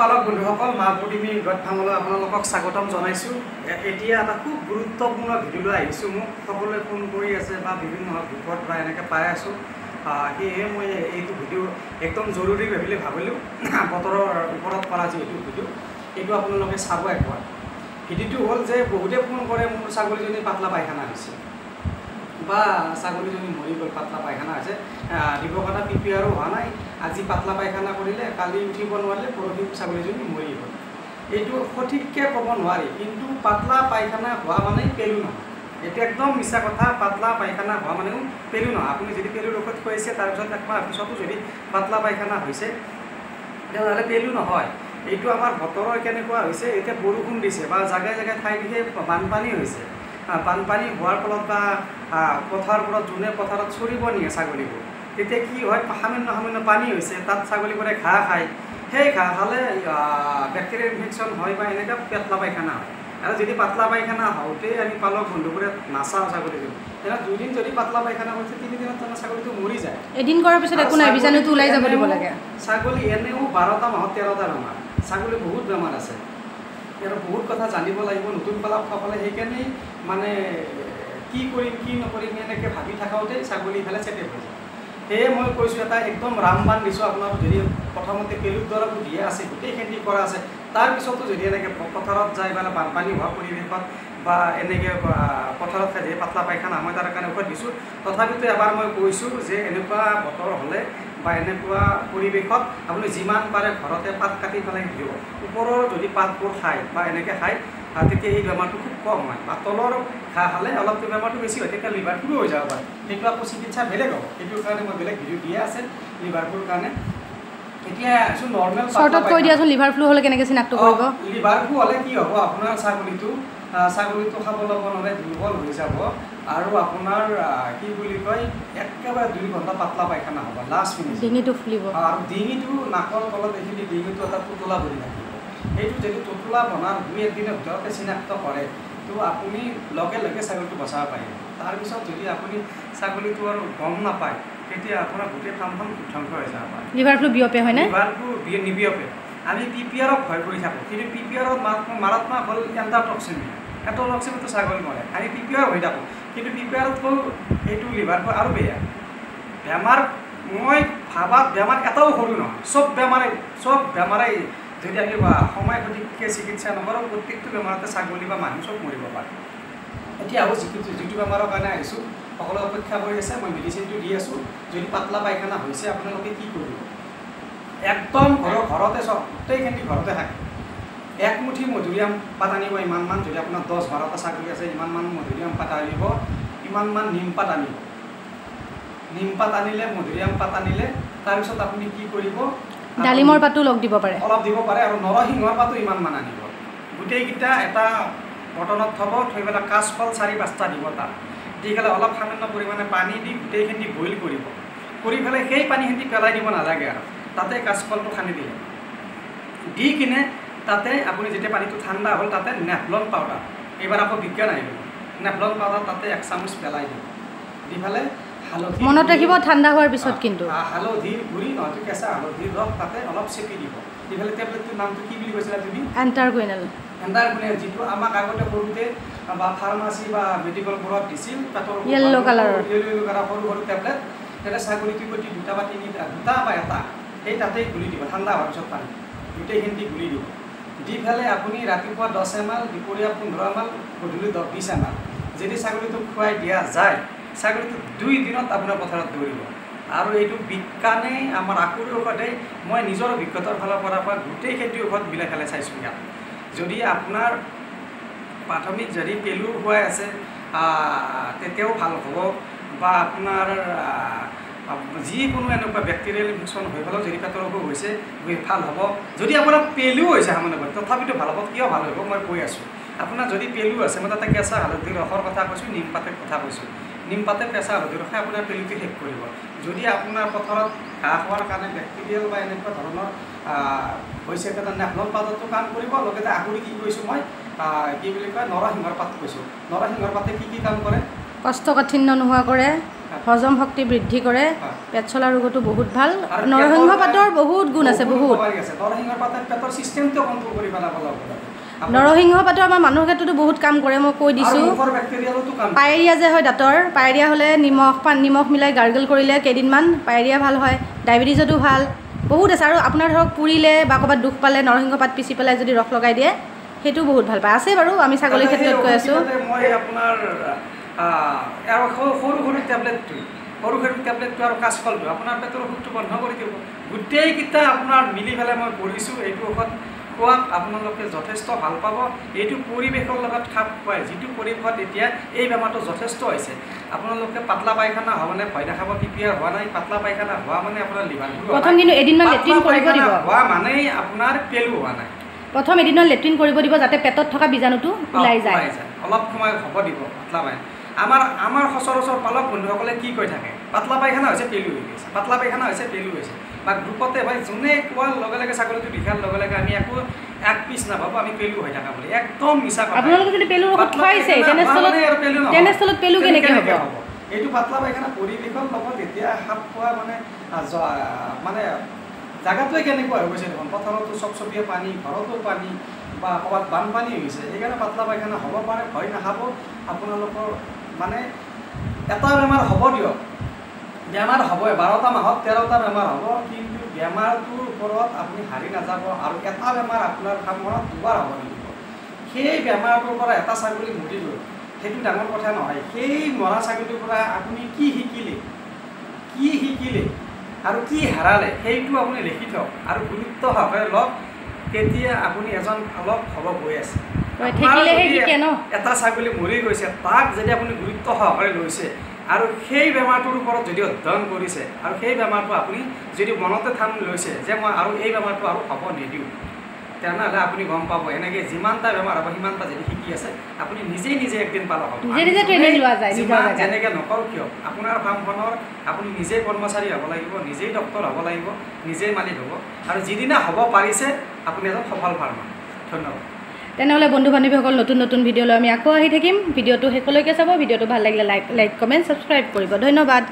পালক বন্ধুসকল মা প্ৰতিমী গঠভাঙলৈ আপোনালোকক স্বাগতম জনাইছোঁ। এতিয়া এটা খুব গুৰুত্বপূৰ্ণ ভিডিঅ'লৈ আহিছোঁ। মোক সকলোৱে ফোন কৰি আছে বা বিভিন্ন গ্ৰুপত বা এনেকৈ পাই আছোঁ। সেয়েহে মই এইটো ভিডিঅ' একদম জৰুৰী বুলি ভাবিলোঁ। বতৰৰ ওপৰত কৰা যিহেতু ভিডিঅ' এইটো আপোনালোকে চাব একবাৰ। ভিডিঅ'টো হ'ল যে বহুতে ফোন কৰে মোৰ ছাগলীজনী পাতলা পায়খানা হৈছে বা ছাগলীজনী মৰি গ'ল, পাতলা পায়খানা হৈছে, দিব কথা প্ৰিপেয়াৰো হোৱা নাই, আজি পাতলা পায়খানা কৰিলে কালি উঠিব নোৱাৰিলে, পৰহি ছাগলীজনী মৰি গ'ল। এইটো সঠিককৈ ক'ব নোৱাৰি, কিন্তু পাতলা পায়খানা হোৱা মানে পেলু নহয়। এইটো একদম মিছা কথা। পাতলা পায়খানা হোৱা মানেও পেলু নহয়। আপুনি যদি পেলুৰ ঔষধ খুৱাইছে তাৰপিছত একমাহ পিছতো যদি পাতলা পায়খানা হৈছে তেতিয়াহ'লে পেলু নহয়। এইটো আমাৰ বতৰৰ কেনেকুৱা হৈছে, এতিয়া বৰষুণ দিছে বা জেগাই জেগাই ঠাই বিশেষ বানপানী হৈছে। বানপানী হোৱাৰ ফলত বা পথাৰবোৰত যোনে পথাৰত চৰিব নিয়ে ছাগলীবোৰ, তেতিয়া কি হয়, সামান্য সামান্য পানী হৈছে, তাত ছাগলীবোৰে ঘাঁহ খায়। সেই ঘাঁহ খালে বেক্টেৰিয়েল ইনফেকশ্যন হয় বা এনেকৈ পাতলা পায়খানা হয়। আৰু যদি পাতলা পায়খানা হওঁতেই আমি পালক বন্ধুবোৰে নাচাওঁ ছাগলীটো, তেতিয়া 2 দিন যদি পাতলা পায়খানা কৰিছে 3 দিনত তাৰমানে ছাগলীটো মৰি যায়। এদিন কৰাৰ পিছত একো নাই, বীজাণুটো ওলাই যাব দিব লাগে। ছাগলী এনেও 12টা মাহত 13টা বেমাৰ। ছাগলী বহুত বেমাৰ আছে, আৰু বহুত কথা জানিব লাগিব নতুন পালকসকলে। সেইকাৰণেই মানে কি কৰিম কি নকৰিম এনেকৈ ভাবি থাকোঁতেই ছাগলী ইফালে চেটেপ হৈ যায়। সেয়ে মই কৈছোঁ, এটা একদম ৰামবান দিছোঁ আপোনাক। যদি প্ৰথমতে পেলুৰ দৰৱ দিয়ে আছে, গোটেইখিনি কৰা আছে, তাৰপিছতো যদি এনেকৈ পথাৰত যায় মানে বানপানী হোৱা পৰিৱেশত বা এনেকৈ পথাৰত খাই দিয়ে পাতলা পায়খানা, মই তাৰ কাৰণে ঔষধ দিছোঁ। তথাপিতো এবাৰ মই কৈছোঁ যে এনেকুৱা বতৰ হ'লে বা এনেকুৱা পৰিৱেশত আপুনি যিমান পাৰে ঘৰতে পাত কাটি পেলাই দিব। ওপৰৰ যদি পাতবোৰ খায় বা এনেকৈ খায় তেতিয়া এই বেমাৰটো খুব কম হয়, বা তলৰ ঘাঁহ খালে অলপ বেমাৰটো বেছি হয়, তেতিয়া লিভাৰটোও হৈ যাব পাৰে। সেইটো আকৌ চিকিৎসা বেলেগ হ'ব। সেইটোৰ কাৰণে মই বেলেগ ভিডিঅ' দিয়া আছে লিভাৰটোৰ কাৰণে। এতিয়া আছোঁ নৰ্মেল চৰ্টত কৈ দিয়াচোন, লিভাৰ ফ্লু হ'লে কেনেকৈ চিনাক্ত কৰিব? লিভাৰ ফ্লু হ'লে কি হ'ব, আপোনাৰ ছাগলীটো খাব ল'ব নোৱাৰে, দুৰ্বল হৈ যাব, আৰু আপোনাৰ কি বুলি কয়, একেবাৰে 2 ঘণ্টা পাতলা পায়খানা হ'ব, লাষ্ট ফিনিছ, ডিঙিটো ফুলিব, আৰু ডিঙিটো নাকৰ তলত এইখিনি ডিঙিটো এটা টোটোলা বহি থাকিব। সেইটো যদি টোটোলা বনাৰ 2-1 দিনৰ ভিতৰতে চিনাক্ত কৰে তো আপুনি লগে লগে ছাগলীটো বচাব পাৰিব। তাৰপিছত যদি আপুনি ছাগলীটো আৰু গম নাপায় তেতিয়া আপোনাৰ গোটেই ফাৰ্মখন ধ্বংস হৈ যাব পাৰে। লিভাৰ ফ্লু বিয়পে হয়নে? লিভাৰটো নিবিয়পে। আমি পিপিআৰক ভয় কৰি থাকোঁ, কিন্তু পিপিআৰত মাৰাত্মক হ'ল এণ্টাৰটক্সিমিয়া। এণ্টাৰটক্সিমিয়াটো ছাগলী মৰে, আমি পিপিআৰ হৈ থাকোঁ, কিন্তু পিপিআৰতকৈ এইটো লিভাৰটো আৰু বেয়া বেমাৰ। মই ভাবাত বেমাৰ এটাও সৰু নহয়, চব বেমাৰেই যদি আমি সময় সঠিককৈ চিকিৎসা নকৰোঁ প্ৰত্যেকটো বেমাৰতে ছাগলী বা মানুহ চব মৰিব পাৰে। এতিয়া আৰু যিটো বেমাৰৰ কাৰণে আহিছোঁ সকলোৱে অপেক্ষা কৰি আছে, মই মেডিচিনটো দি আছোঁ। যদি পাতলা পায়খানা হৈছে আপোনালোকে কি কৰিব, একদম ঘৰতে চব গোটেইখিনি ঘৰতে থাকে। 1 মুঠি মধুৰিআম পাত আনিব, ইমানমান, যদি আপোনাৰ 10-12টা ছাগলী আছে ইমানমান মধুৰিআম পাত আনিব, ইমানমান নিমপাত আনিব। নিমপাত আনিলে, মধুৰিআম পাত আনিলে, তাৰপিছত আপুনি কি কৰিব, ডালিমৰ পাতো লগ দিব পাৰে, অলপ দিব পাৰে, আৰু নৰসিংহৰ পাতো ইমানমান আনিব। গোটেইকেইটা এটা বটনত থ'ব, থৈ পেলাই কাঁচকল 4-5টা দিব, তাত দি পেলাই অলপ সামান্য পৰিমাণে পানী দি গোটেইখিনি বইল কৰিব। কৰি পেলাই সেই পানীখিনি পেলাই দিব নালাগে, আৰু তাতে কাঁচকলটো সানি দিলে, দি কিনে তাতে আপুনি যেতিয়া পানীটো ঠাণ্ডা হ'ল তাতে নেফলন পাউডাৰ, এইবাৰ আকৌ বিজ্ঞান আহিব, নেফলন পাউডাৰ তাতে 1 চামুচ পেলাই দিব, দি পেলাই হালধি, মনত ৰাখিব ঠাণ্ডা হোৱাৰ পিছত, কিন্তু হালধিৰ গুড়ি নহয়তো কেঁচা হালধিৰ ৰস তাতে অলপ চেপি দিব। দি পেলাই টেবলেটটোৰ নামটো কি বুলি কৈছিলা তুমি? এণ্টাৰগুইনেল, যিটো আমাক আগতে সৰুতে বা ফাৰ্মাচী বা মেডিকেলবোৰত দিছিল, পেটৰ য়েল্ল' কালাৰৰ সৰু সৰু টেবলেট। তেতিয়া ছাগলীটোৰ প্ৰতি 2টা বা 3টা বা 1টা সেই তাতেই গুলি দিব, ঠাণ্ডা হোৱাৰ পিছত পানী গোটেইখিনি দি গুলি দিব। দি পেলাই আপুনি ৰাতিপুৱা 10 ml, দুপৰীয়া 15 ml, গধূলি 20 ml যদি ছাগলীটোক খুৱাই দিয়া যায়, ছাগলীটো 2 দিনত আপোনাৰ পথাৰত দৌৰিব। আৰু এইটো বিজ্ঞানে আমাৰ আকুৰি ঔষধে, মই নিজৰ অভিজ্ঞতাৰ ফালৰ পৰা গোটেইখিনি ঔষধ মিলাই পেলাই চাইছোঁ। ইয়াত যদি আপোনাৰ প্ৰাথমিক যদি পেলু হোৱাই আছে তেতিয়াও ভাল হ'ব, বা আপোনাৰ যিকোনো এনেকুৱা বেক্টেৰিয়েল ইনফেকশ্যন হৈ পেলাও যদি পেটৰ অসুখ হৈছে ভাল হ'ব। যদি আপোনাৰ পেলু হৈছে সামান্য তথাপিতো ভাল হ'ব। কিয় ভাল হ'ব মই কৈ আছোঁ। আপোনাৰ যদি পেলু আছে, মই তাতে কেঁচা হালধিৰ ৰসৰ কথা কৈছোঁ, নিমপাতৰ কথা কৈছোঁ। নিমপাতে কেঁচা হালধিৰ ৰসে আপোনাৰ পেলুটো শেষ কৰিব। যদি আপোনাৰ পথাৰত ঘাঁহ হোৱাৰ কাৰণে বেক্টেৰিয়েল বা এনেকুৱা ধৰণৰ হৈছে, তেতিয়া নেফলন পাউডাৰটো কাম কৰিব। লগতে আগুৰি কি কৈছোঁ মই, কি বুলি কয়, নৰসিংহৰ পাত কৈছোঁ। নৰসিংহৰ পাতে কি কাম কৰে, কষ্টকাঠিন্য নোহোৱা কৰে, হজম শক্তি বৃদ্ধি কৰে হয়। পেট চলা ৰোগতো বহুত ভাল আৰু নৰসিংহ পেটৰ পাতৰ বহুত গুণ আছে বহুত উপকাৰী আছে নৰসিংহৰ পাতে পেটৰ চিষ্টেমটো কণ্ট্ৰল কৰি পেলাব লাগে নৰসিংহ পাতৰ আমাৰ মানুহৰ ক্ষেত্ৰতো বহুত কাম কৰে মই কৈ দিছোঁ মুখৰ বেক্টেৰিয়ালতো কাম কৰে পায়েৰিয়া যে হয় দাঁতৰ পায়েৰিয়া হ'লে নিমখ মিলাই গাৰ্গল কৰিলে কেইদিনমান পায়েৰিয়া ভাল হয় ডায়েবেটিছতো ভাল বহুত আছে আৰু আপোনাৰ ধৰক পুৰিলে বা ক'ৰবাত দুখ পালে নৰসিংহ পাত পিচি পেলাই যদি ৰস লগাই দিয়ে সেইটো বহুত ভাল পায় আছে বাৰু আমি ছাগলীৰ ক্ষেত্ৰত কৈ আছোঁ মই আপোনাৰ আৰু সৰু টেবলেটটো আৰু কাচকলটো আপোনাৰ পেটৰ অসুখটো বন্ধ কৰি দিব গোটেইকেইটা আপোনাৰ মিলি পেলাই মই কৰিছোঁ এইটো ঔষধ খোৱাক আপোনালোকে যথেষ্ট ভাল পাব এইটো পৰিৱেশৰ লগত খাপ খুৱাই যিটো পৰিৱেশত এতিয়া এই বেমাৰটো যথেষ্ট হৈছে আপোনালোকে পাতলা পায়খানা হ'বনে ভয় দেখাব কেতিয়া হোৱা নাই পাতলা পায়খানা হোৱা মানে আপোনাৰ লিভাৰ প্ৰথম কিন্তু এদিনমান লেট্ৰিন কৰিব দিব হোৱা মানেই আপোনাৰ পেলু হোৱা নাই প্ৰথম এদিনত লেট্ৰিন কৰিব দিব যাতে পেটত থকা বীজাণুটো ওলাই যায় অলপ সময় হ'ব দিব পাতলা পায়খানা আমাৰ সচৰাচৰ পালক বন্ধুসকলে কি কৈ থাকে পাতলা পায়খানা হৈছে পেলু হৈ গৈছে পাতলা পায়খানা হৈছে পেলু হৈছে বা গ্ৰুপতে ভাই যোনে কোৱাৰ লগে লগে ছাগলীটো বিষাৰ লগে লগে আমি একো এক পিছ নাভাবোঁ আমি পেলু হৈ থাকা বুলি একদম মিছা কথা আপোনালোকে যদি পেলুৰ ঔষধ খুৱাইছে তেনেস্থলত পেলু কেনেকৈ হ'ব এইটো পাতলা পায়খানা পৰিৱেশৰ লগত এতিয়া খাপ খোৱা মানে জাগাটোৱে কেনেকুৱা হৈ গৈছে দেখোন পথাৰতো চবচবিয়া পানী ঘৰতো পানী বা ক'ৰবাত বানপানী হৈছে সেইকাৰণে পাতলা পায়খানা হ'ব পাৰে ভয় নাখাব আপোনালোকৰ মানে এটা বেমাৰ হ'ব দিয়ক বেমাৰ হ'বই 12টা মাহত 13টা বেমাৰ হ'ব কিন্তু বেমাৰটোৰ ওপৰত আপুনি হাৰি নাযাব আৰু এটা বেমাৰ আপোনাৰ কামত দুবাৰ হ'ব লাগিব সেই বেমাৰটোৰ পৰা এটা ছাগলী মৰি গ'ল সেইটো ডাঙৰ কথা নহয় সেই মৰা ছাগলীটোৰ পৰা আপুনি কি শিকিলে আৰু কি হেৰালে সেইটো আপুনি লিখি থওক আৰু গুৰুত্ব সহকাৰে লওক তেতিয়া আপুনি এজন অলপ হ'ব গৈ আছে এটা ছাগলী মৰি গৈছে তাক যদি আপুনি গুৰুত্ব সহকাৰে লৈছে আৰু সেই বেমাৰটোৰ ওপৰত যদি অধ্যয়ন কৰিছে আৰু সেই বেমাৰটো আপুনি যদি মনতে থান লৈছে যে মই আৰু এই বেমাৰটো আৰু হ'ব নিদিওঁ তেনেহ'লে আপুনি গম পাব এনেকৈ যিমানটা বেমাৰ হ'ব সিমানটা যদি শিকি আছে আপুনি নিজে একদিন পালক হ'ব যেনেকৈ নকৰক কিয় আপোনাৰ ফাৰ্মখনৰ আপুনি নিজেই কৰ্মচাৰী হ'ব লাগিব নিজেই ডক্তৰ হ'ব লাগিব নিজেই মালিক হ'ব আৰু যিদিনা হ'ব পাৰিছে আপুনি এজন সফল ফাৰ্মাৰ ধন্যবাদ তেনেহ'লে বন্ধু বান্ধৱীসকল নতুন নতুন ভিডিঅ' লৈ আমি আকৌ আহি থাকিম ভিডিঅ'টো শেষলৈকে চাব ভিডিঅ'টো ভাল লাগিলে লাইক কমেণ্ট ছাবস্ক্ৰাইব কৰিব ধন্যবাদ